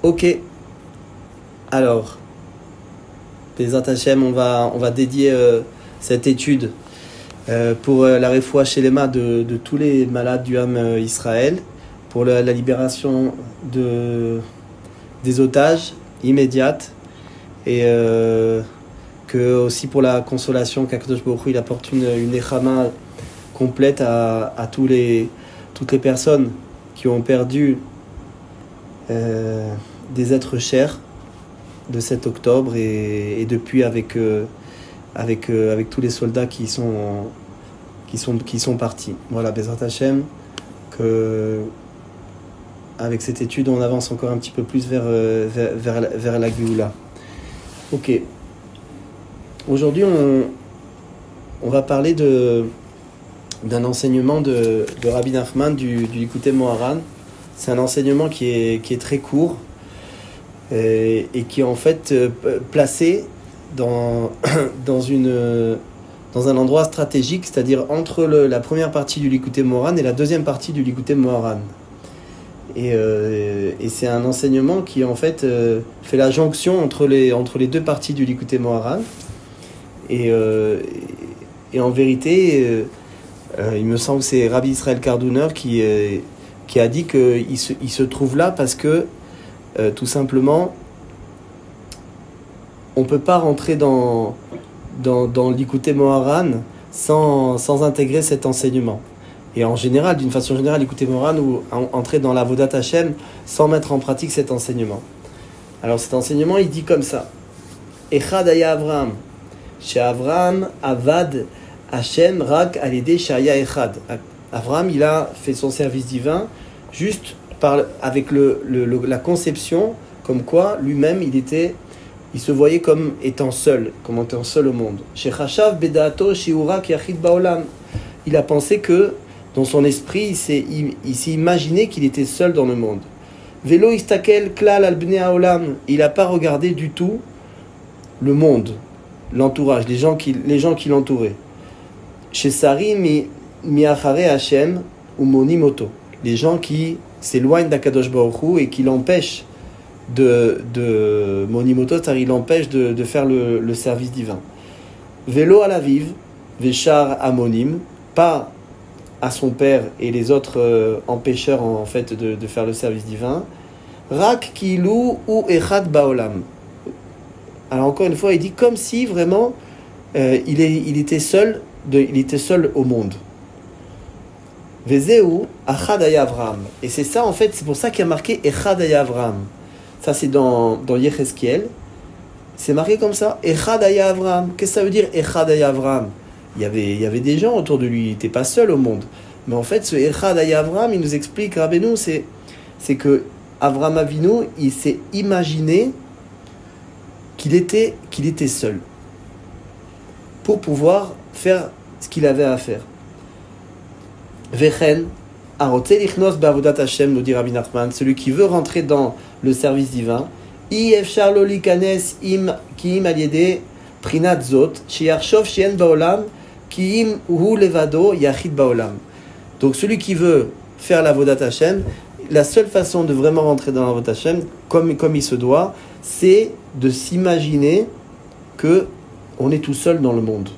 Ok, alors, Bezrat Hashem, on va dédier cette étude pour la refoua shelema de tous les malades du Ham Israël, pour la libération des otages immédiate et que aussi pour la consolation qu'Akadosh Baruch Hu il apporte une nechama complète à toutes les personnes qui ont perdu des êtres chers de cet octobre et depuis avec tous les soldats qui sont partis. Voilà, Bezrat Hashem, que avec cette étude on avance encore un petit peu plus vers la Géoula. Ok. Aujourd'hui on va parler d'un enseignement de Rabbi Nachman du Likutei Moharan. C'est un enseignement qui est très court et qui est en fait placé dans un endroit stratégique, c'est-à-dire entre la première partie du Likutei Moharan et la deuxième partie du Likutei Moharan. Et c'est un enseignement qui en fait fait la jonction entre les deux parties du Likutei Moharan. Et en vérité, il me semble que c'est Rabbi Israël Kardouner qui a dit qu'il se trouve là parce que tout simplement on ne peut pas rentrer dans le Likutei Moharan sans intégrer cet enseignement. Et en général, d'une façon générale, Likutei Moharan ou entrer dans la Avodat Hashem sans mettre en pratique cet enseignement. Alors cet enseignement, il dit comme ça: Echad haya Avraham, she'Avraham avad Hashem rak alidei shaya echad. Avraham, il a fait son service divin juste avec la conception comme quoi lui-même il se voyait comme étant seul au monde. Shechachav bedato shiurak yachid baolam. Il a pensé que dans son esprit, il s'est imaginé qu'il était seul dans le monde. Velo istakel klal al bnei haolam. Il n'a pas regardé du tout le monde, l'entourage, les gens qui l'entouraient. Chez Sari mi achare Hashem ou monimoto. Les gens qui s'éloignent d'Akadosh Baruch Hu et qui l'empêchent de monimoto, c'est-à-dire il l'empêche de faire le service divin. Vélo à la vive, véchar amonim, pas à son père et les autres empêcheurs en fait de faire le service divin. Rak kilou ou echad baolam. Alors encore une fois, il dit comme si vraiment il était seul au monde. Vezeu achad haya Avraham. Et c'est ça en fait, c'est pour ça qu'il y a marqué echad haya Avraham. Ça c'est dans Yechezkiel. C'est marqué comme ça, echad haya Avraham. Qu'est-ce que ça veut dire echad haya Avraham? Il y avait des gens autour de lui, il n'était pas seul au monde. Mais en fait, ce echad haya Avraham, il nous explique, Rabbeinu, c'est que Avraham Avinu, il s'est imaginé qu'il était seul pour pouvoir faire ce qu'il avait à faire. Vechen, arote lichnos be'avodat Hashem, nous dit Rabbi Nachman, celui qui veut rentrer dans le service divin, I efshar lo likanes im kiim al yede prinat zot, sheyarshov she'en baolam kiim hu levado yachid baolam. Donc celui qui veut faire l'avodat Hashem, la seule façon de vraiment rentrer dans l'avodat Hashem, comme il se doit, c'est de s'imaginer que on est tout seul dans le monde,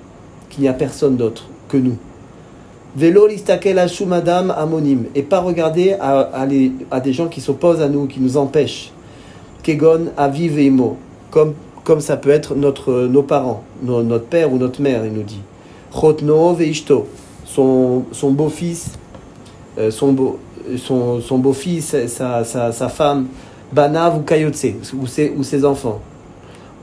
qu'il n'y a personne d'autre que nous. Vélo listakel ashum adam amonim, et pas regarder à des gens qui s'opposent à nous, qui nous empêchent. Kegon aviv veimo, comme ça peut être nos parents, notre père ou notre mère, il nous dit. Chotno veishto, son beau-fils, son beau-fils, sa femme, banav ou kayotse, ou ses enfants.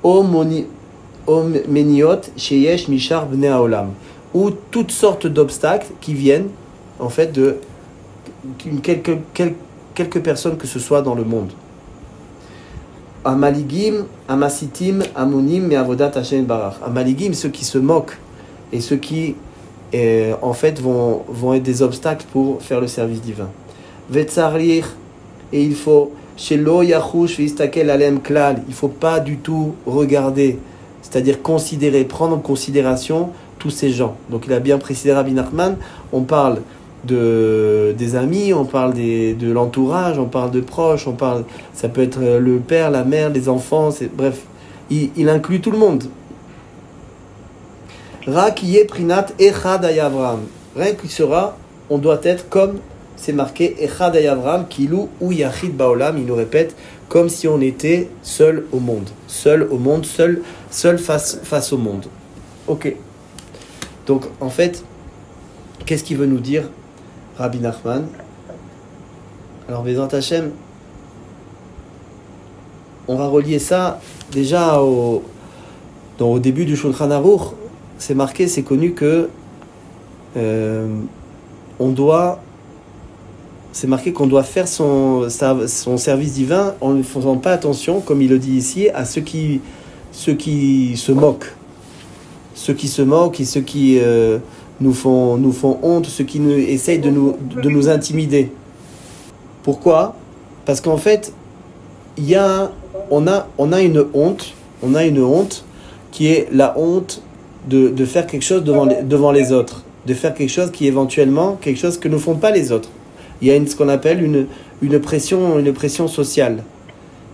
O meniot sheyesh mishar bnei haolam, ou toutes sortes d'obstacles qui viennent en fait de quelques personnes que ce soit dans le monde. Amaligim, amasitim, amonim, me avodat Hashem barach. Amaligim, ceux qui se moquent et ceux qui en fait vont être des obstacles pour faire le service divin. Vetzarir, et il faut shelo yachush vistakel alem klal, il faut pas du tout regarder, c'est-à-dire considérer, prendre en considération tous ces gens. Donc il a bien précisé Rabbi Nachman, on parle des amis, on parle de l'entourage, on parle de proches, ça peut être le père, la mère, les enfants, bref, il inclut tout le monde. Ra qui est prinat echad ay Avram. Rien qui sera, on doit être comme c'est marqué echad ay Avram, kilou ou yachid baolam, il nous répète, comme si on était seul au monde, seul face au monde. Ok. Donc en fait, qu'est-ce qu'il veut nous dire Rabbi Nachman? Alors Bezrat Hashem, on va relier ça déjà au début du Shulchan Aruch. C'est marqué, c'est connu que c'est marqué qu'on doit faire son service divin en ne faisant pas attention, comme il le dit ici, à ceux qui se moquent. Ceux qui se moquent et ceux qui nous font honte, ceux qui essayent de nous intimider. Pourquoi? Parce qu'en fait, on a une honte qui est la honte de faire quelque chose devant les autres, de faire quelque chose qui est éventuellement quelque chose que ne font pas les autres. Il y a ce qu'on appelle une pression sociale.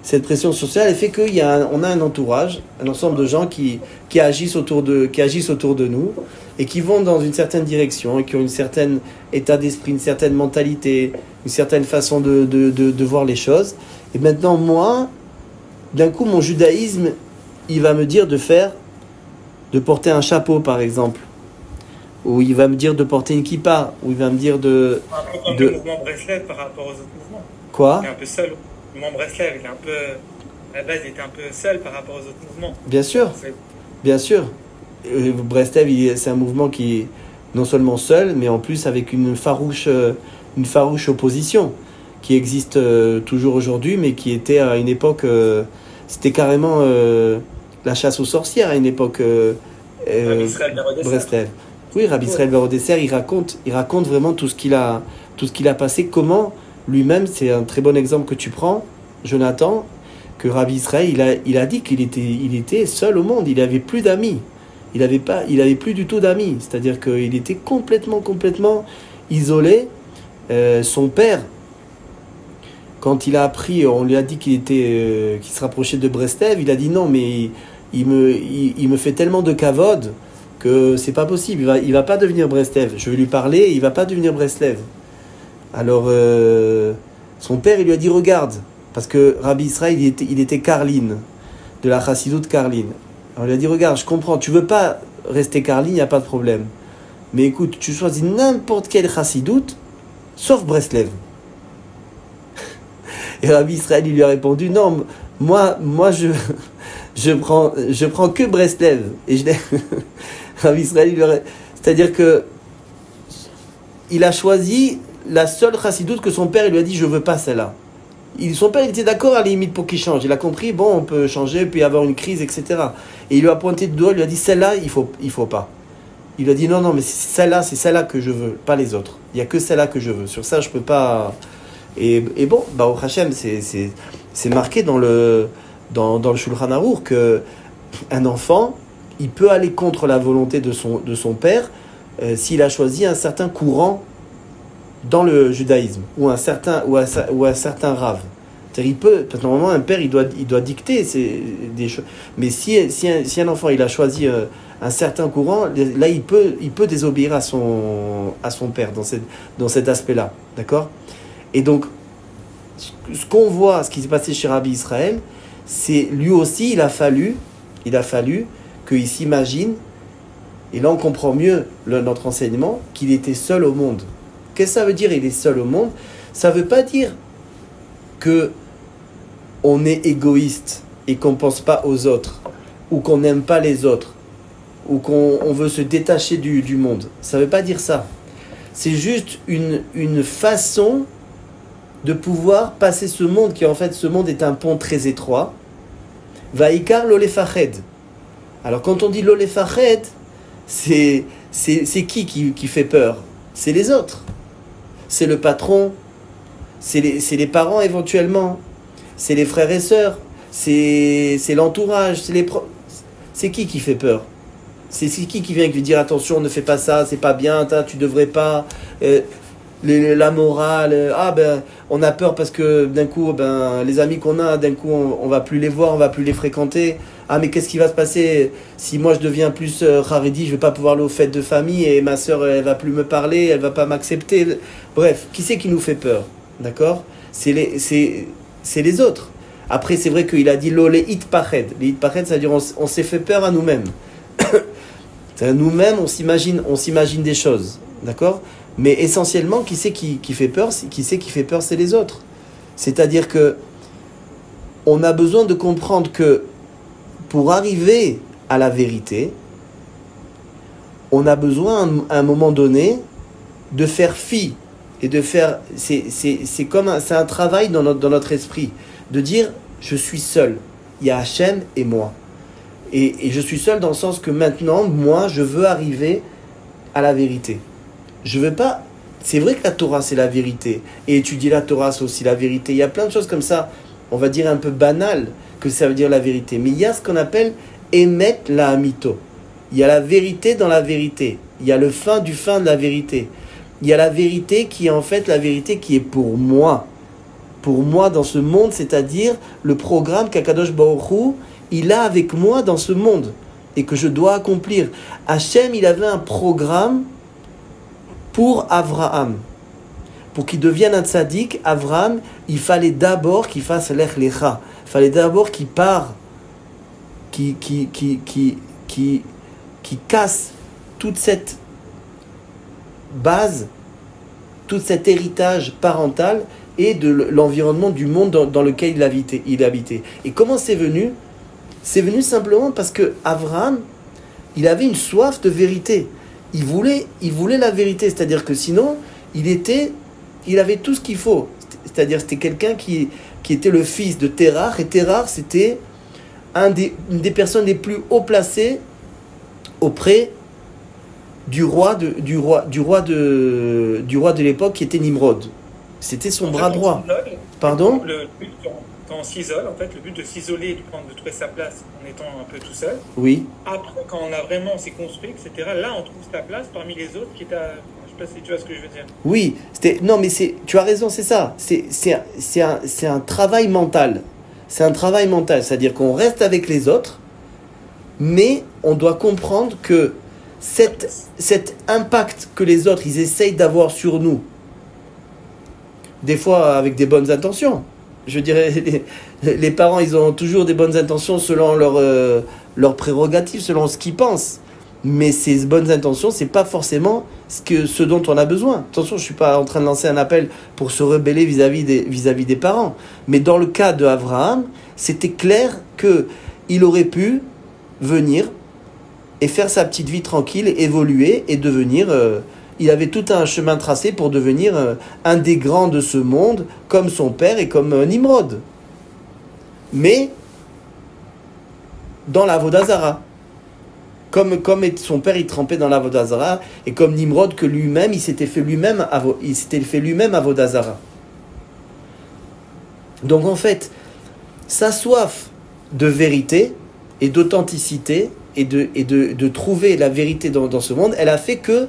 Cette pression sociale, elle fait qu'on a un entourage, un ensemble de gens qui agissent autour de nous et qui vont dans une certaine direction et qui ont un certain état d'esprit, une certaine mentalité, une certaine façon de voir les choses. Et maintenant, moi, d'un coup, mon judaïsme, il va me dire de porter un chapeau, par exemple. Ou il va me dire de porter une kippa. Ou il va me dire un peu comme le mouvement Breslev par rapport aux autres mouvements. Quoi? Il est un peu seul. Le mouvement Breslev, à la base, il était un peu seul par rapport aux autres mouvements. Bien sûr. Bien sûr. Breslev, c'est un mouvement qui est non seulement seul, mais en plus avec une farouche opposition qui existe toujours aujourd'hui, mais qui était à une époque... c'était carrément la chasse aux sorcières à une époque Breslev. Oui, Rabbi Israël Berodesser, il raconte vraiment tout ce qu'il a passé, comment lui-même, c'est un très bon exemple que tu prends, Jonathan, que Rabbi Israël, il a dit qu'il était seul au monde, il n'avait plus d'amis. Il avait plus du tout d'amis, c'est-à-dire qu'il était complètement isolé. Son père, quand il a appris, on lui a dit qu'il se rapprochait de Breslev, il a dit non, mais il me fait tellement de kavod que c'est pas possible, il va pas devenir Breslev. Je vais lui parler, il va pas devenir Breslev. Alors son père, il lui a dit regarde, parce que Rabbi Israël, il était Karlin, de la Chassidoute Karlin. Alors il lui a dit regarde, je comprends, tu veux pas rester Karlin, il n'y a pas de problème. Mais écoute, tu choisis n'importe quelle Chassidoute, sauf Breslev. Et Rabbi Israël, il lui a répondu non, moi je prends que Breslev. Et Rabbi Israël, c'est-à-dire que il a choisi la seule chassidoute que son père il lui a dit je veux pas celle-là. Son père il était d'accord à la limite pour qu'il change. Il a compris bon on peut changer puis avoir une crise etc. Et il lui a pointé du doigt, il lui a dit celle-là il faut pas. Il lui a dit non mais c'est celle-là que je veux, pas les autres. Il y a que celle-là que je veux. Sur ça je peux pas. Et bon au Hachem c'est marqué dans le Shulchan Aruch que un enfant il peut aller contre la volonté de son père s'il a choisi un certain courant dans le judaïsme ou un certain rave. C'est-à-dire il peut, parce que normalement un père il doit dicter des choses. Mais si un enfant il a choisi un certain courant, là il peut désobéir à son père dans cet aspect-là, d'accord? Et donc ce qu'on voit, ce qui s'est passé chez Rabbi Israël, c'est lui aussi il a fallu qu'il s'imagine, et là on comprend mieux notre enseignement, qu'il était seul au monde. Qu'est-ce que ça veut dire il est seul au monde? Ça ne veut pas dire qu'on est égoïste et qu'on ne pense pas aux autres, ou qu'on n'aime pas les autres, ou qu'on veut se détacher du monde. Ça ne veut pas dire ça. C'est juste une façon de pouvoir passer ce monde, qui en fait ce monde est un pont très étroit. Vaikar l'olefached. Alors quand on dit l'olefached, c'est qui fait peur? C'est les autres. C'est le patron, c'est les parents éventuellement, c'est les frères et sœurs, c'est l'entourage, c'est qui fait peur? C'est qui vient lui dire attention, ne fais pas ça, c'est pas bien, tu devrais pas. la morale, on a peur parce que d'un coup, les amis qu'on a, d'un coup, on va plus les voir, on va plus les fréquenter. Ah, mais qu'est-ce qui va se passer si moi je deviens plus haredi, je vais pas pouvoir aller aux fêtes de famille et ma soeur, elle va plus me parler, elle va pas m'accepter. Bref, qui c'est qui nous fait peur? D'accord? C'est les autres. Après, c'est vrai qu'il a dit lo les hitpached. Les hitpached, ça veut dire on s'est fait peur à nous-mêmes. Nous-mêmes, on s'imagine des choses. D'accord? Mais essentiellement, qui c'est qui fait peur? Qui c'est qui fait peur? C'est les autres. C'est-à-dire que on a besoin de comprendre que pour arriver à la vérité, on a besoin à un moment donné de faire fi et de faire. C'est un travail dans notre esprit de dire je suis seul. Il y a Hachem et moi. Et je suis seul dans le sens que maintenant, moi, je veux arriver à la vérité. Je veux pas. C'est vrai que la Torah, c'est la vérité. Et étudier la Torah, c'est aussi la vérité. Il y a plein de choses comme ça, on va dire un peu banales, que ça veut dire la vérité. Mais il y a ce qu'on appelle Emet la Amito. Il y a la vérité dans la vérité. Il y a le fin du fin de la vérité. Il y a la vérité qui est en fait la vérité qui est pour moi. Pour moi dans ce monde, c'est-à-dire le programme qu'Akadosh Baruch Hu, il a avec moi dans ce monde et que je dois accomplir. Hachem, il avait un programme pour Avraham. Pour qu'il devienne un tzaddik, Avraham, il fallait d'abord qu'il fasse l'ech lecha. Il fallait d'abord qu'il part, qui casse toute cette base, tout cet héritage parental et de l'environnement du monde dans lequel il habitait. Et comment c'est venu? C'est venu simplement parce que Avraham, il avait une soif de vérité. Il voulait la vérité, c'est-à-dire que sinon, il avait tout ce qu'il faut. C'est-à-dire c'était quelqu'un qui était le fils de Terach, et Terach c'était une des personnes les plus haut placées auprès du roi de l'époque qui était Nimrod. C'était son bras droit. Pardon? Quand on s'isole, en fait, le but de s'isoler, de trouver sa place en étant un peu tout seul. Oui. Après, quand on s'est construit, etc., là, on trouve sa place parmi les autres qui est à... Je sais pas si tu vois ce que je veux dire. Oui, non, mais tu as raison, c'est ça. C'est un travail mental. C'est un travail mental, c'est-à-dire qu'on reste avec les autres, mais on doit comprendre que cet impact que les autres, ils essayent d'avoir sur nous, des fois avec des bonnes intentions. Je dirais, les parents, ils ont toujours des bonnes intentions selon leurs prérogatives, selon ce qu'ils pensent. Mais ces bonnes intentions, c'est pas forcément ce dont on a besoin. Attention, je suis pas en train de lancer un appel pour se rebeller vis-à-vis des parents. Mais dans le cas de Avraham, c'était clair que il aurait pu venir et faire sa petite vie tranquille, évoluer et devenir... il avait tout un chemin tracé pour devenir un des grands de ce monde, comme son père et comme Nimrod. Mais dans la Vodazara. Comme son père, il trempait dans la Vodazara, et comme Nimrod, que lui-même, il s'était fait lui-même à Vodazara. Donc en fait, sa soif de vérité et d'authenticité et de trouver la vérité dans ce monde, elle a fait que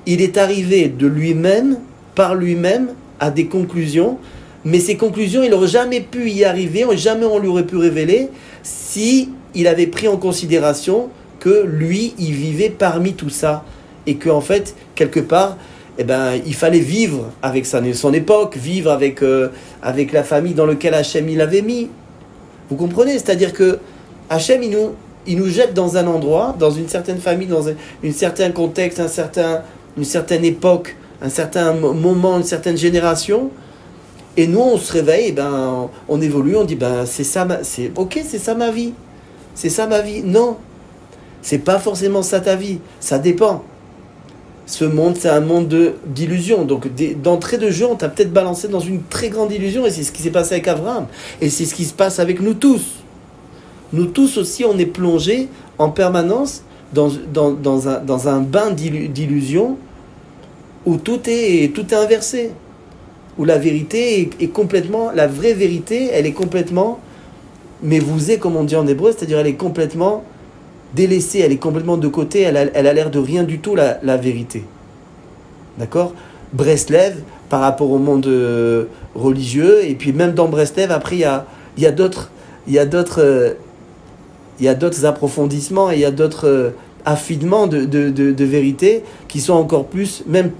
il est arrivé de lui-même, par lui-même, à des conclusions, mais ces conclusions, il n'aurait jamais pu y arriver, jamais on lui aurait pu révéler, si il avait pris en considération que lui, il vivait parmi tout ça, et qu'en fait, quelque part, il fallait vivre avec son époque, vivre avec la famille dans laquelle Hachem il avait mis. Vous comprenez? C'est-à-dire que Hachem, il nous jette dans un endroit, dans une certaine famille, dans un certain contexte, une certaine époque, un certain moment, une certaine génération, et nous on se réveille, on évolue, on dit c'est ça ma vie, c'est ça ma vie. Non, c'est pas forcément ça ta vie, ça dépend. Ce monde, c'est un monde d'illusions, donc d'entrée de jeu, on t'a peut-être balancé dans une très grande illusion, et c'est ce qui s'est passé avec Abraham, et c'est ce qui se passe avec nous tous. Nous tous aussi, on est plongés en permanence dans un bain d'illusions où tout est inversé, où la vérité est complètement, la vraie vérité, elle est complètement mévousée, comme on dit en hébreu, c'est-à-dire elle est complètement délaissée, elle est complètement de côté, elle a l'air de rien du tout, la vérité. D'accord? Breslev par rapport au monde religieux. Et puis même dans Breslev, après, il y a d'autres approfondissements et il y a d'autres affinements de vérité qui sont encore plus, même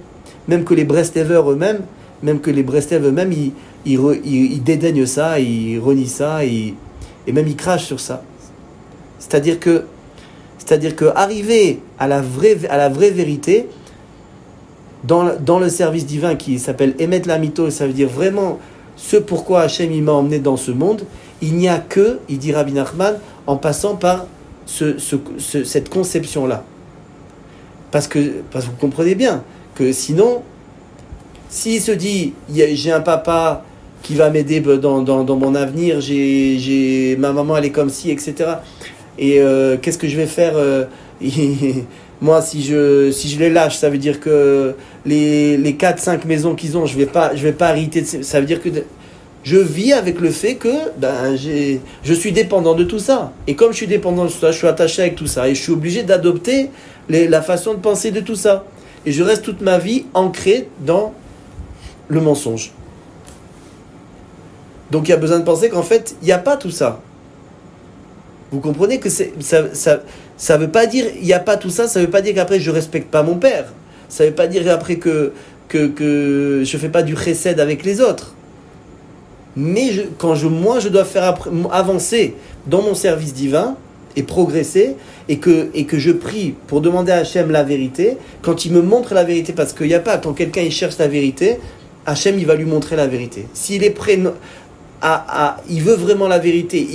que les Breslevers eux-mêmes, ils dédaignent ça, ils renient ça, et même ils crachent sur ça. C'est-à-dire que arriver à la vraie vérité, dans le service divin qui s'appelle Emet Lamito, ça veut dire vraiment ce pourquoi Hachem il m'a emmené dans ce monde, il n'y a que, il dit Rabbi Nachman, en passant par cette conception-là. Parce que vous comprenez bien que sinon, s'il se dit j'ai un papa qui va m'aider dans mon avenir, ma maman elle est comme ci, etc. Et qu'est-ce que je vais faire moi, si je les lâche, ça veut dire que les 4-5 maisons qu'ils ont, je vais pas hériter. Ça veut dire que je vis avec le fait que je suis dépendant de tout ça. Et comme je suis dépendant de tout ça, je suis attaché avec tout ça. Et je suis obligé d'adopter la façon de penser de tout ça. Et je reste toute ma vie ancré dans le mensonge. Donc il y a besoin de penser qu'en fait, il n'y a pas tout ça. Vous comprenez que ça veut pas dire il n'y a pas tout ça, ça veut pas dire qu'après je respecte pas mon père. Ça veut pas dire après que je fais pas du chesed avec les autres. Mais moi je dois faire avancer dans mon service divin et progresser et que je prie pour demander à Hachem la vérité, quand il me montre la vérité, parce qu'il n'y a pas, quand quelqu'un il cherche la vérité, Hachem il va lui montrer la vérité. S'il est prêt il veut vraiment la vérité,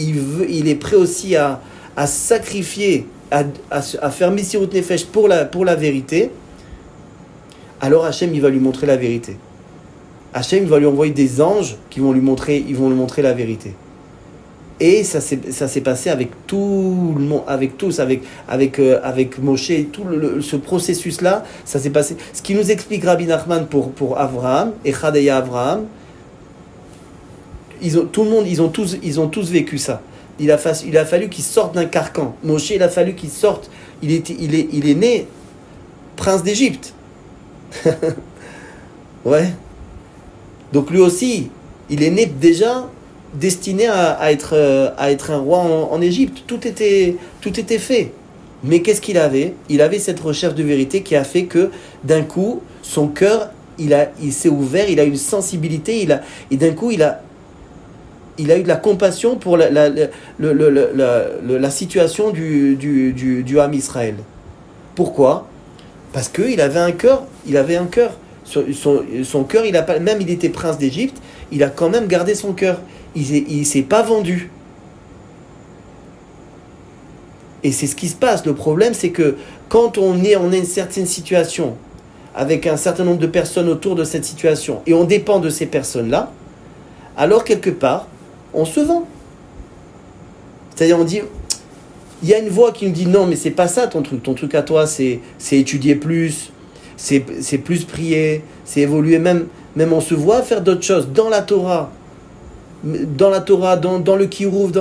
il est prêt aussi à sacrifier, à faire Messirut Nefesh pour la vérité, alors Hachem il va lui montrer la vérité. Hachem va lui envoyer des anges qui vont lui montrer la vérité. Et ça s'est passé avec tout le monde, avec Moshe, tout ce processus-là, ça s'est passé. Ce qui nous explique Rabbi Nachman pour Abraham, Echad Haya Abraham, ils ont tous vécu ça. Il a fallu qu'il sorte d'un carcan. Moshe, il a fallu qu'il sorte. Il est né prince d'Égypte. Ouais. Donc lui aussi, il est né déjà destiné à être un roi en Égypte. Tout était fait. Mais qu'est-ce qu'il avait ? Il avait cette recherche de vérité qui a fait que d'un coup, son cœur, il s'est ouvert, il a une sensibilité, et d'un coup, il a eu de la compassion pour la situation du Ham Israël. Pourquoi ? Parce qu'il avait un cœur. Son cœur, même il était prince d'Égypte, il a quand même gardé son cœur. Il ne s'est pas vendu. Et c'est ce qui se passe. Le problème, c'est que quand on est une certaine situation, avec un certain nombre de personnes autour de cette situation, et on dépend de ces personnes-là, alors quelque part, on se vend. C'est-à-dire, on dit, il y a une voix qui nous dit non, mais c'est pas ça ton truc. Ton truc à toi, c'est étudier plus, c'est plus prier, c'est évoluer. Même on se voit faire d'autres choses dans la Torah, dans le Kirouv,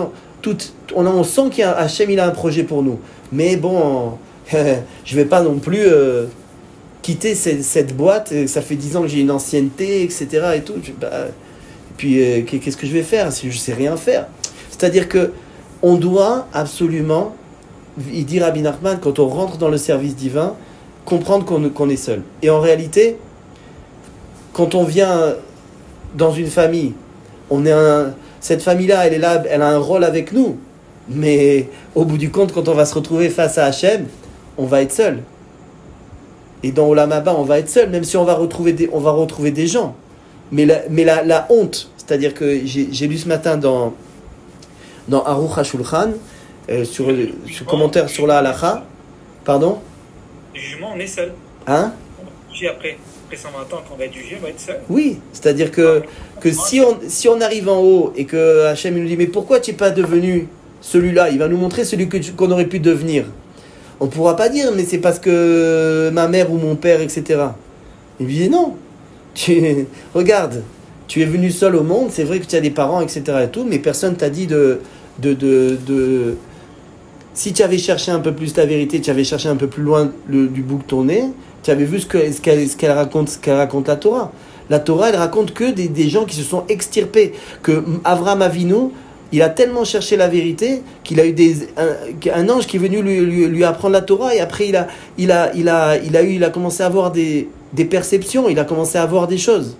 on sent qu'il y a Hachem, il a un projet pour nous. Mais bon, je vais pas non plus quitter cette boîte. Ça fait 10 ans que j'ai une ancienneté, etc. Et tout. Puis qu'est-ce que je vais faire si je sais rien faire? C'est-à-dire que on doit absolument, il dit Rabbi Nachman, quand on rentre dans le service divin, comprendre qu'on est seul. Et en réalité, quand on vient dans une famille, cette famille-là, elle est là, elle a un rôle avec nous. Mais au bout du compte, quand on va se retrouver face à Hachem, on va être seul. Et dans Olam Haba, on va être seul, même si on va retrouver des gens. Mais la honte, c'est-à-dire que j'ai lu ce matin dans Aruch HaShulchan, sur commentaire sur la halakha, pardon ? Le jugement, on est seul. Hein ? On va juger après 120 ans, quand on va être jugé, on va être seul. Oui, c'est-à-dire que si on arrive en haut et que Hachem nous dit mais pourquoi tu n'es pas devenu celui-là ? Il va nous montrer celui qu'on aurait pu devenir. On ne pourra pas dire mais c'est parce que ma mère ou mon père, etc. Il lui dit non. Regarde, tu es venu seul au monde, c'est vrai que tu as des parents, etc. et tout, mais personne t'a dit si tu avais cherché un peu plus ta vérité, tu avais cherché un peu plus loin du bout de ton nez, Tu avais vu ce qu'elle raconte la Torah. La Torah, elle raconte que des gens qui se sont extirpés. Que Avraham Avinu, il a tellement cherché la vérité qu'il a eu un ange qui est venu lui apprendre la Torah, et après il a commencé à avoir des perceptions, il a commencé à voir des choses.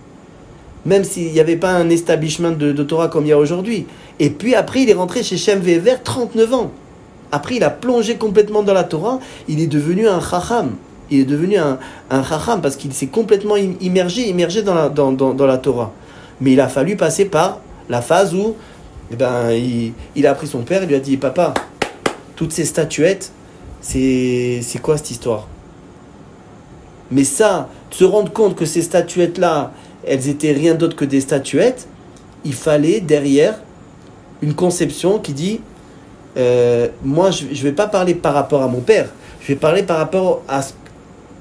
Même s'il n'y avait pas un establishment de Torah comme il y a aujourd'hui. Et puis après, il est rentré chez Shem Ve'ever, 39 ans. Après, il a plongé complètement dans la Torah, il est devenu un chacham. Il est devenu un chacham parce qu'il s'est complètement immergé dans la Torah. Mais il a fallu passer par la phase où il a appris son père, il lui a dit: papa, toutes ces statuettes, c'est quoi cette histoire? Mais ça, se rendre compte que ces statuettes-là, elles étaient rien d'autre que des statuettes, il fallait derrière une conception qui dit moi je ne vais pas parler par rapport à mon père, je vais parler par rapport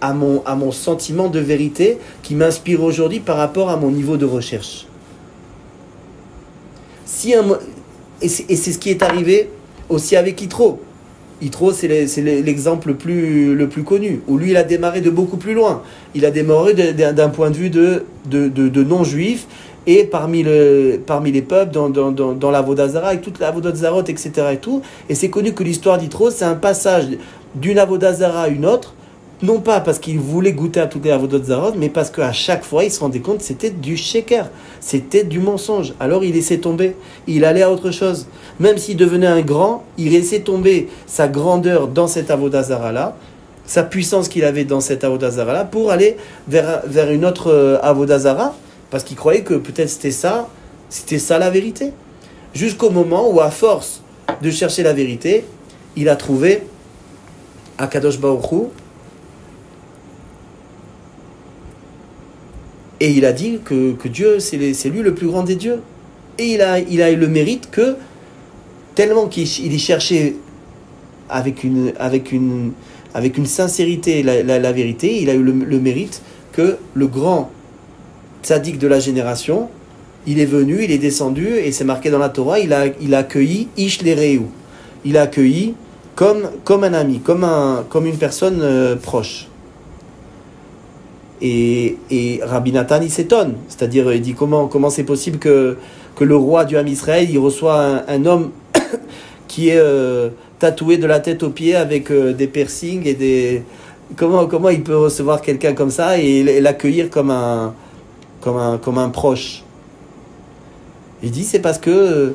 à mon sentiment de vérité qui m'inspire aujourd'hui par rapport à mon niveau de recherche. Et c'est ce qui est arrivé aussi avec Yitro. Yitro, c'est l'exemple le plus connu, où lui, il a démarré de beaucoup plus loin. Il a démarré d'un point de vue de non-juif, et parmi les peuples, dans la Vodazara, avec toute la Vodazarot, etc. Et tout. Et c'est connu que l'histoire d'Yitro, c'est un passage d'une Avodazara à une autre, non pas parce qu'il voulait goûter à toutes les Avodazarot, mais parce qu'à chaque fois, il se rendait compte que c'était du sheker, c'était du mensonge. Alors il laissait tomber, il allait à autre chose. Même s'il devenait un grand, il laissait tomber sa grandeur dans cette Avodazara-là, sa puissance qu'il avait dans cette Avodazara-là, pour aller vers une autre Avodazara, parce qu'il croyait que peut-être c'était ça la vérité. Jusqu'au moment où, à force de chercher la vérité, il a trouvé Akadosh Baruch Hu, et il a dit que Dieu, c'est lui le plus grand des dieux. Et il a eu le mérite que, tellement qu'il y cherchait avec une sincérité la vérité, il a eu le mérite que le grand tzaddik de la génération, il est venu, il est descendu, et c'est marqué dans la Torah, il a accueilli Ish Lereu. Il a accueilli comme un ami, comme une personne proche. Et Rabbi Nathan, il s'étonne. C'est-à-dire, il dit comment c'est possible que le roi du Ham Israël, il reçoit un homme qui est tatoué de la tête aux pieds avec des piercings et des... Comment il peut recevoir quelqu'un comme ça et l'accueillir comme un proche? Il dit c'est parce que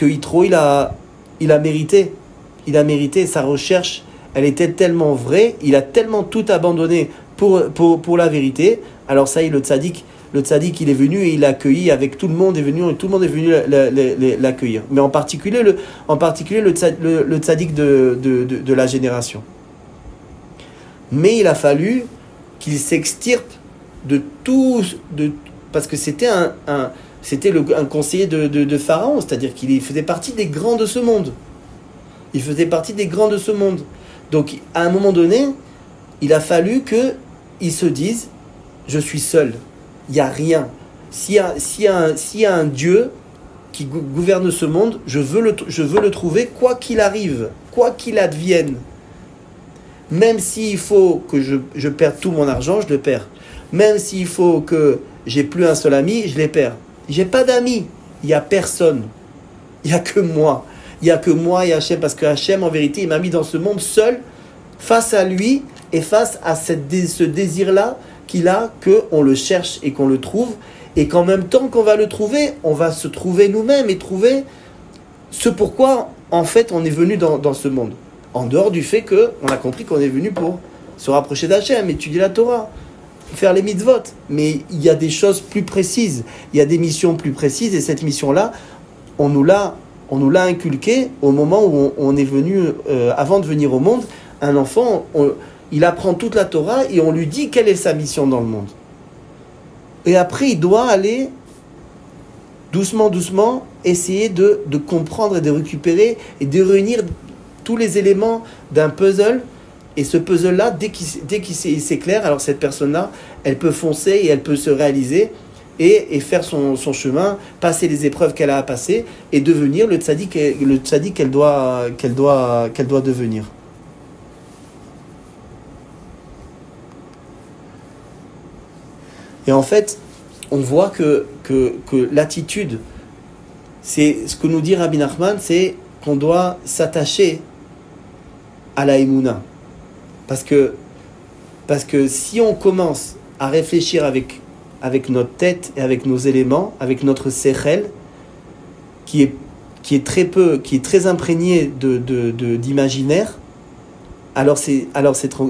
Yitro, il a mérité. Il a mérité. Sa recherche, elle était tellement vraie, il a tellement tout abandonné pour la vérité. Alors ça y est, le tzaddik, il est venu et il l'a accueilli avec tout le monde est venu, et tout le monde est venu l'accueillir. Mais en particulier le tzaddik de la génération. Mais il a fallu qu'il s'extirpe de tout, parce que c'était un conseiller de Pharaon, c'est-à-dire qu'il faisait partie des grands de ce monde. Il faisait partie des grands de ce monde. Donc, à un moment donné, il a fallu qu'il se dise: je suis seul, il n'y a rien. S'il y a un Dieu qui gouverne ce monde, je veux le trouver quoi qu'il arrive, quoi qu'il advienne. Même s'il faut que je perde tout mon argent, je le perds. Même s'il faut que j'ai plus un seul ami, je les perds. J'ai pas d'amis, il n'y a personne. Il n'y a que moi. Il n'y a que moi et Hachem, parce que Hachem, en vérité, il m'a mis dans ce monde seul, face à lui, et face à ce désir-là qu'il a, qu'on le cherche et qu'on le trouve, et qu'en même temps qu'on va le trouver, on va se trouver nous-mêmes et trouver ce pourquoi, en fait, on est venu dans ce monde. En dehors du fait qu'on a compris qu'on est venu pour se rapprocher d'Hachem, étudier la Torah, faire les mitzvot. Mais il y a des choses plus précises, il y a des missions plus précises, et cette mission-là, on nous l'a inculquée au moment où on est venu, avant de venir au monde. Un enfant, il apprend toute la Torah et on lui dit quelle est sa mission dans le monde. Et après, il doit aller doucement, essayer de comprendre et de récupérer et de réunir tous les éléments d'un puzzle. Et ce puzzle-là, dès qu'il s'éclaire, alors cette personne-là, elle peut foncer et elle peut se réaliser et faire son chemin, passer les épreuves qu'elle a à passer et devenir le tzaddik qu'elle doit devenir. Et en fait, on voit que l'attitude, c'est ce que nous dit Rabbi Nachman, c'est qu'on doit s'attacher à la Emouna. Parce que si on commence à réfléchir avec notre tête et avec nos éléments, avec notre sechel, qui est très imprégné d'imaginaire, alors c'est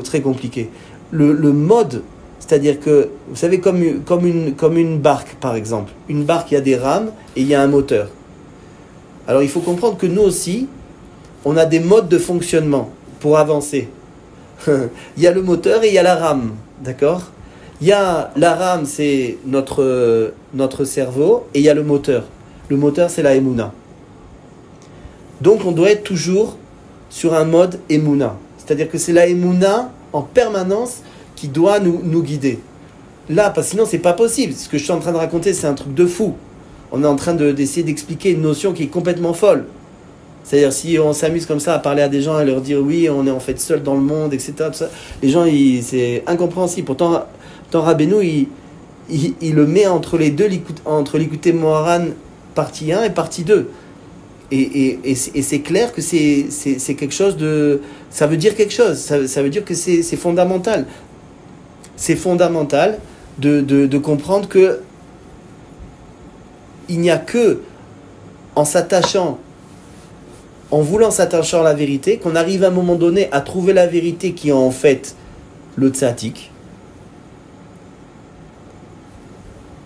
très compliqué. Le mode, c'est-à-dire que, vous savez, comme une barque, par exemple. Une barque, il y a des rames et il y a un moteur. Alors il faut comprendre que nous aussi, on a des modes de fonctionnement pour avancer. Il y a le moteur et il y a la rame, d'accord ? Il y a la rame, c'est notre cerveau, et il y a le moteur. Le moteur, c'est la Emouna. Donc on doit être toujours sur un mode Emouna. C'est-à-dire que c'est la Emouna en permanence qui doit nous guider. Là, parce que sinon, c'est pas possible. Ce que je suis en train de raconter, c'est un truc de fou. On est en train d'essayer d'expliquer une notion qui est complètement folle. C'est-à-dire, si on s'amuse comme ça à parler à des gens et leur dire oui, on est en fait seul dans le monde, etc. Tout ça, les gens, c'est incompréhensible. Pourtant Rabbeinu, il le met entre les deux, entre l'Ikouté Moharan partie 1 et partie 2. Et c'est clair que c'est quelque chose de... Ça veut dire quelque chose. Ça veut dire que c'est fondamental. C'est fondamental de comprendre que il n'y a que en s'attachant, en voulant s'attacher à la vérité, qu'on arrive à un moment donné à trouver la vérité qui est en fait le tzaddik.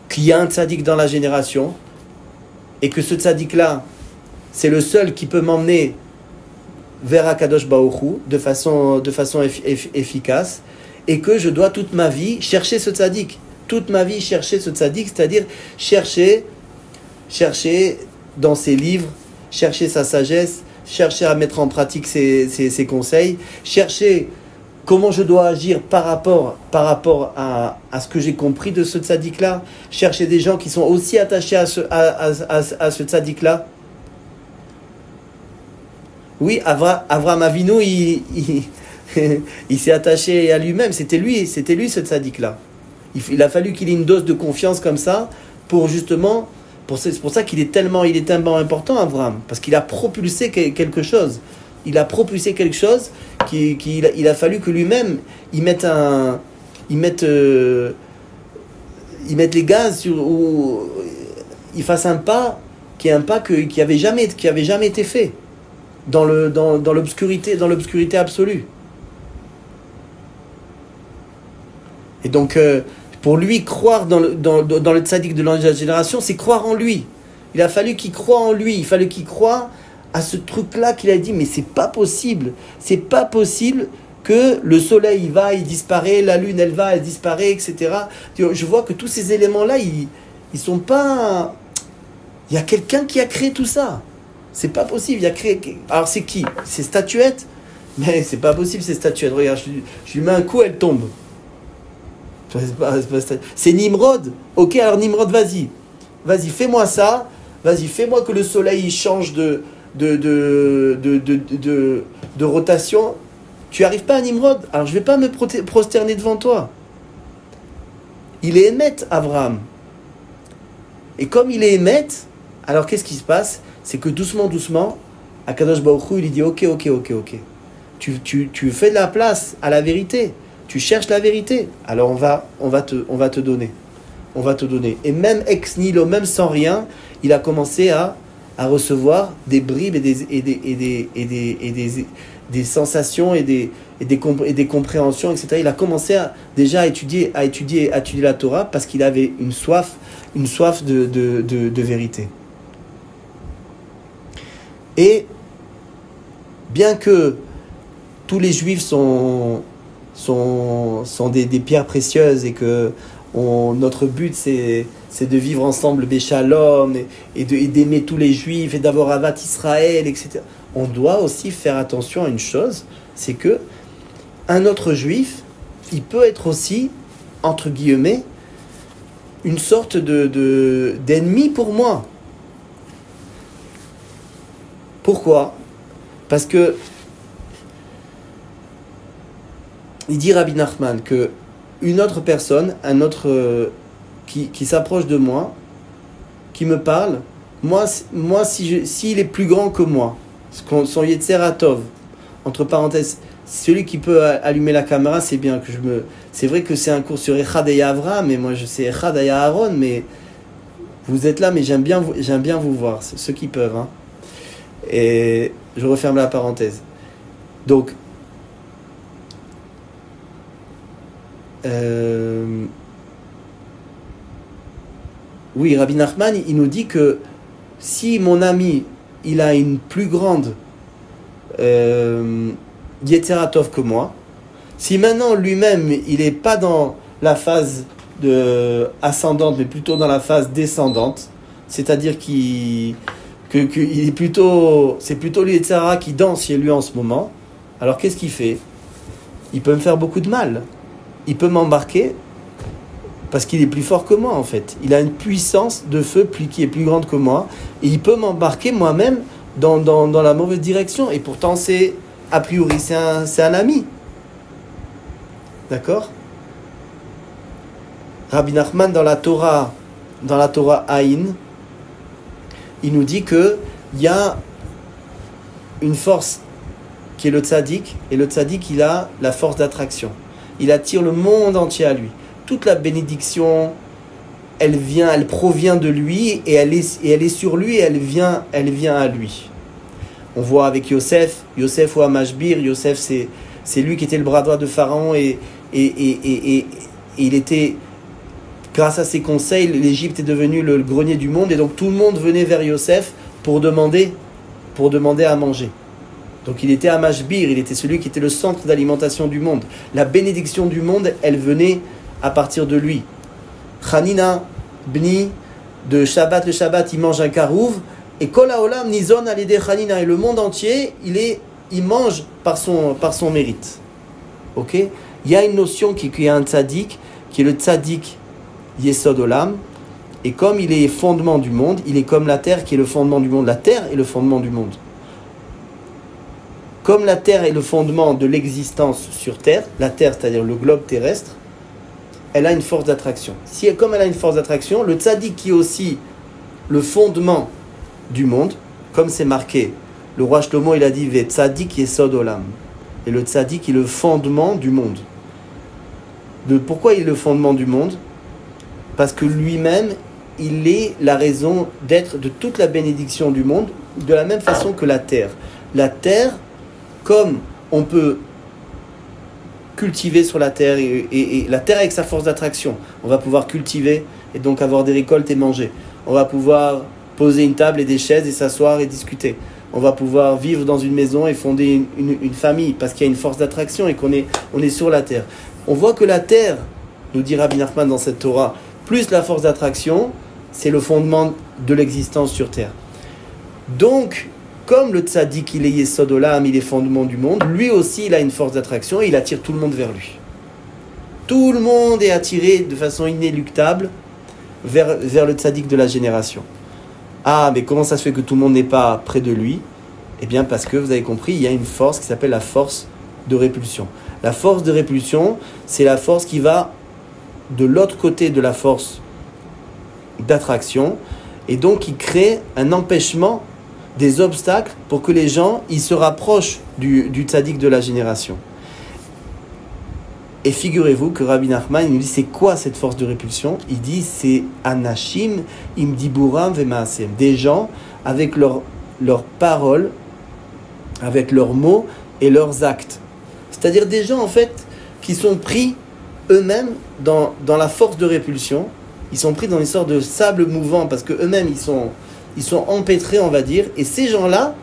Qu'il y a un tzaddik dans la génération et que ce tzaddik-là, c'est le seul qui peut m'emmener vers Akadosh Baruch Hu de façon efficace, et que je dois toute ma vie chercher ce tzaddik. Toute ma vie chercher ce tzaddik, c'est-à-dire chercher dans ses livres, chercher sa sagesse, chercher à mettre en pratique ses conseils, chercher comment je dois agir par rapport à ce que j'ai compris de ce tzaddik-là, chercher des gens qui sont aussi attachés à ce tzaddik-là. Oui, Avraham Avinu, il s'est attaché à lui-même, c'était lui ce tzaddik-là. Il a fallu qu'il ait une dose de confiance comme ça, c'est pour ça qu'il est tellement important, Avraham, parce qu'il a propulsé quelque chose. Il a propulsé quelque chose qu'il a fallu que lui-même il mette les gaz ou il fasse un pas qui avait jamais été fait dans l'obscurité absolue. Et donc pour lui, croire dans le tzaddik de la génération, c'est croire en lui. Il a fallu qu'il croie en lui, il fallait qu'il croie à ce truc-là qu'il a dit, mais c'est pas possible que le soleil il disparaît, la lune elle disparaît, etc. Je vois que tous ces éléments-là, ils sont pas... Il y a quelqu'un qui a créé tout ça. C'est pas possible, Alors c'est qui ? Ces statuettes ? Mais c'est pas possible ces statuettes. Regarde, je lui mets un coup, elle tombe. C'est Nimrod. Ok, alors Nimrod, vas-y, fais-moi ça. Vas-y, fais-moi que le soleil il change de rotation. Tu arrives pas à Nimrod, alors je vais pas me prosterner devant toi. Il est Émet, Abraham. Et comme il est Émet, alors qu'est-ce qui se passe ? C'est que doucement, Akadosh Baruch Hu, il dit ok. Tu fais de la place à la vérité. Tu cherches la vérité, alors on va te donner. Et même ex nihilo, même sans rien, il a commencé à recevoir des bribes et des sensations et des compréhensions, etc. Il a commencé déjà à étudier la Torah parce qu'il avait une soif de vérité. Et bien que tous les juifs sont des pierres précieuses et que notre but c'est de vivre ensemble Béchalom et d'aimer tous les juifs et d'avoir Avat Israël, etc. On doit aussi faire attention à une chose, c'est que un autre juif, il peut être aussi, entre guillemets, une sorte d'ennemi pour moi. Pourquoi ? Parce que il dit Rabbi Nachman que une autre personne, un autre qui s'approche de moi, qui me parle, s'il est plus grand que moi, son Yetzer Hatov, entre parenthèses, celui qui peut allumer la caméra, c'est bien que c'est vrai que c'est un cours sur Echad et Avra, mais moi je sais Echad et Aaron, mais vous êtes là, mais j'aime bien vous voir, ceux qui peuvent. Hein. Et je referme la parenthèse. Donc, oui, Rabbi Nachman, il nous dit que si mon ami, il a une plus grande Yetzer Hatov que moi, si maintenant lui-même, il n'est pas dans la phase ascendante, mais plutôt dans la phase descendante, c'est-à-dire qu'il est c'est plutôt le Yetzer Hara qui danse chez lui en ce moment, alors qu'est-ce qu'il fait? Il peut me faire beaucoup de mal. Il peut m'embarquer parce qu'il est plus fort que moi en fait. Il a une puissance de feu qui est plus grande que moi et il peut m'embarquer moi-même dans la mauvaise direction. Et pourtant a priori c'est un ami. D'accord? Rabbi Nachman dans la Torah Aïn, il nous dit que il y a une force qui est le tzaddik, et le tzaddik il a la force d'attraction. Il attire le monde entier à lui. Toute la bénédiction, elle provient de lui et elle est sur lui et elle vient à lui. On voit avec Yosef ou Amashbir, Yosef c'est lui qui était le bras droit de Pharaon et il était, grâce à ses conseils, l'Égypte est devenue le grenier du monde et donc tout le monde venait vers Yosef pour demander à manger. Donc il était Amashbir, il était celui qui était le centre d'alimentation du monde. La bénédiction du monde, elle venait à partir de lui. Hanina, Bni, de Shabbat le Shabbat, il mange un karouv, et Kol haolam nizon alidei Hanina, et le monde entier, il mange par son mérite. Ok? Il y a une notion qui est un tzaddik, qui est le tzaddik Yesod Olam, et comme il est fondement du monde, il est comme la terre qui est le fondement du monde. La terre est le fondement du monde. Comme la terre est le fondement de l'existence sur terre, la terre, c'est-à-dire le globe terrestre, elle a une force d'attraction. Comme elle a une force d'attraction, le tzaddik qui est aussi le fondement du monde, comme c'est marqué, le roi Shlomo il a dit Ve tzaddik yesod olam. Et le tzaddik est le fondement du monde. Pourquoi il est le fondement du monde? Parce que lui-même, il est la raison d'être de toute la bénédiction du monde, de la même façon que la terre. La terre, comme on peut cultiver sur la terre, et la terre avec sa force d'attraction, on va pouvoir cultiver et donc avoir des récoltes et manger. On va pouvoir poser une table et des chaises et s'asseoir et discuter. On va pouvoir vivre dans une maison et fonder une famille parce qu'il y a une force d'attraction et qu'on est sur la terre. On voit que la terre, nous dit Rabbi Nachman dans cette Torah, plus la force d'attraction, c'est le fondement de l'existence sur terre. Donc, comme le tzaddik, il est Yesod Olam, il est fondement du monde, lui aussi, il a une force d'attraction et il attire tout le monde vers lui. Tout le monde est attiré de façon inéluctable vers le tzaddik de la génération. Ah, mais comment ça se fait que tout le monde n'est pas près de lui? Eh bien, parce que, vous avez compris, il y a une force qui s'appelle la force de répulsion. La force de répulsion, c'est la force qui va de l'autre côté de la force d'attraction et donc qui crée un empêchement des obstacles pour que les gens ils se rapprochent du tzaddik de la génération. Et figurez-vous que Rabbi Nachman il nous dit c'est quoi cette force de répulsion? Il dit c'est anashim im diburam vemaasem, des gens avec leurs paroles, avec leurs mots et leurs actes. C'est-à-dire des gens en fait qui sont pris eux-mêmes dans la force de répulsion. Ils sont pris dans une sorte de sable mouvant parce que eux-mêmes ils sont empêtrés, on va dire, et ces gens-là,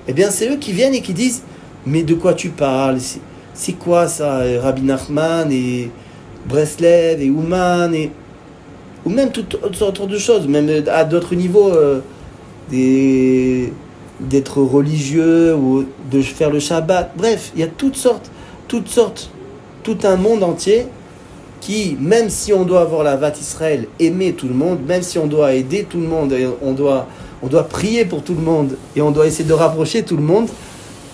eh bien, c'est eux qui viennent et qui disent « Mais de quoi tu parles? C'est quoi ça, Rabbi Nachman et Breslev et Ouman et... » Ou même toutes sortes de choses, même à d'autres niveaux, d'être religieux ou de faire le Shabbat. Bref, il y a toutes sortes, tout un monde entier qui, même si on doit avoir la Vat Israël, aimer tout le monde, même si on doit aider tout le monde, et on doit prier pour tout le monde, et on doit essayer de rapprocher tout le monde,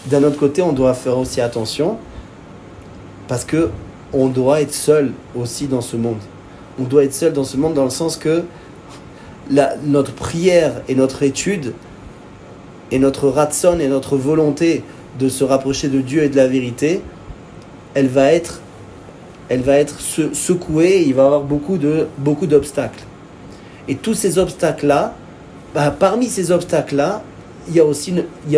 d'un autre côté, on doit faire aussi attention, parce que on doit être seul aussi dans ce monde. On doit être seul dans ce monde dans le sens que notre prière et notre étude et notre ratson et notre volonté de se rapprocher de Dieu et de la vérité, elle va être secouée, il va y avoir beaucoup d'obstacles. Et tous ces obstacles-là, parmi ces obstacles-là, il y a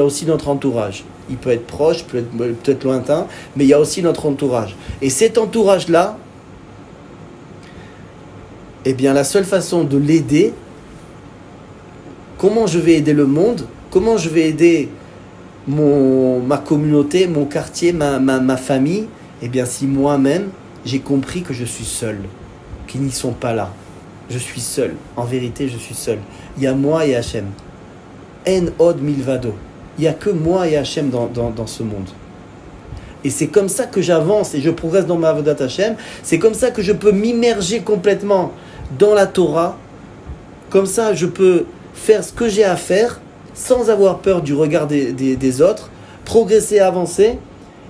aussi notre entourage. Il peut être proche, peut-être lointain, mais il y a aussi notre entourage. Et cet entourage-là, eh bien, la seule façon de l'aider, comment je vais aider le monde, comment je vais aider ma communauté, mon quartier, ma famille, eh bien, si moi-même, j'ai compris que je suis seul, qu'ils n'y sont pas là. Je suis seul. En vérité, je suis seul. Il y a moi et Hachem. En od milvado. Il n'y a que moi et Hachem dans ce monde. Et c'est comme ça que j'avance et je progresse dans ma avodat Hachem. C'est comme ça que je peux m'immerger complètement dans la Torah. Comme ça, je peux faire ce que j'ai à faire sans avoir peur du regard des autres, progresser, avancer.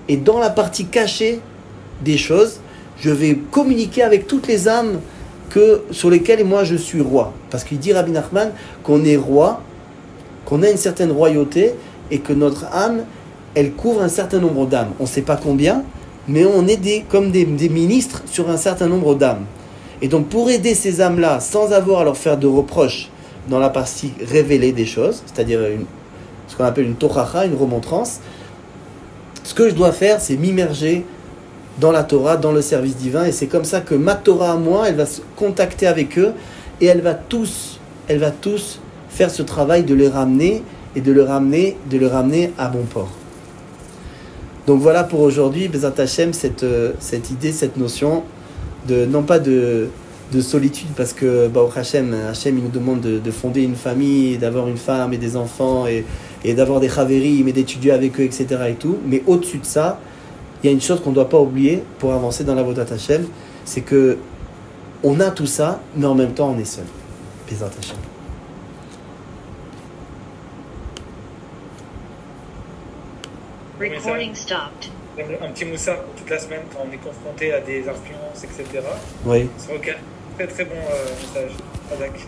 Et dans la partie cachée des choses, je vais communiquer avec toutes les âmes sur lesquelles moi je suis roi. Parce qu'il dit Rabbi Nachman qu'on est roi, qu'on a une certaine royauté et que notre âme, elle couvre un certain nombre d'âmes. On ne sait pas combien, mais on est comme des ministres sur un certain nombre d'âmes. Et donc pour aider ces âmes-là, sans avoir à leur faire de reproches dans la partie révélée des choses, c'est-à-dire ce qu'on appelle une tochacha, une remontrance, ce que je dois faire, c'est m'immerger dans la Torah, dans le service divin, et c'est comme ça que ma Torah à moi, elle va se contacter avec eux, et elle va tous faire ce travail de les ramener, et de le ramener à bon port. Donc voilà pour aujourd'hui, Bezat Hashem, cette idée, cette notion, non pas de solitude, parce que Hachem il nous demande de fonder une famille, d'avoir une femme et des enfants, et d'avoir des chavérim, et d'étudier avec eux, etc. et tout, mais au-dessus de ça, il y a une chose qu'on ne doit pas oublier pour avancer dans la Avodat Hashem, c'est que on a tout ça, mais en même temps on est seul. Bezat Hashem. Recording stopped. Un petit moussard pour toute la semaine quand on est confronté à des influences, etc. Oui. C'est ok. Très très bon message. Adak.